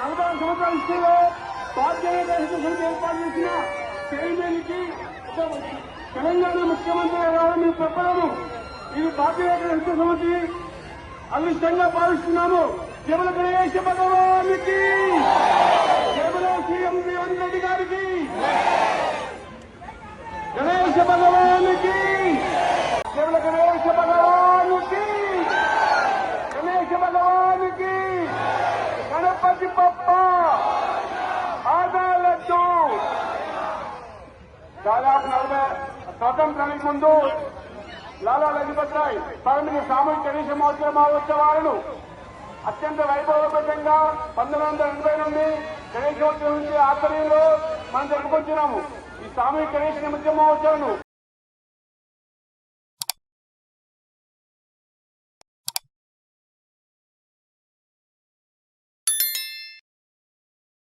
40 సంవత్సరాల హిస్టరీలో భారతీయ జనతా సమితి ఏర్పాటు చేసిన చైర్మన్ కి తెలంగాణ ముఖ్యమంత్రి గారు మేము చెప్పలేము. ఇది భారతీయ జనతా సమితి అదృష్టంగా భావిస్తున్నాము. జమల గణేశ భగవానికి, జమల సీఎం రేవంత్ రెడ్డి గారికి, గణేశ భగవానికి, జమల గణేశ భగవానికి, గణేశ భగవానికి, గణపతి బప్ప ఆదాలతో దాదాపు 40 స్వాతంత్రానికి ముందు లాలా లజపత్ రాయ్ ప్రారంభించిన సామూహిక గణేశ మహోత్సవాలను అత్యంత వైభవపేతంగా 1980 నుండి గణేశోత్సవం నుంచి ఆధ్వర్యంలో మనం జరుపుకుంటున్నాము. ఈ సామూహిక గణేశ మహోత్సవాలను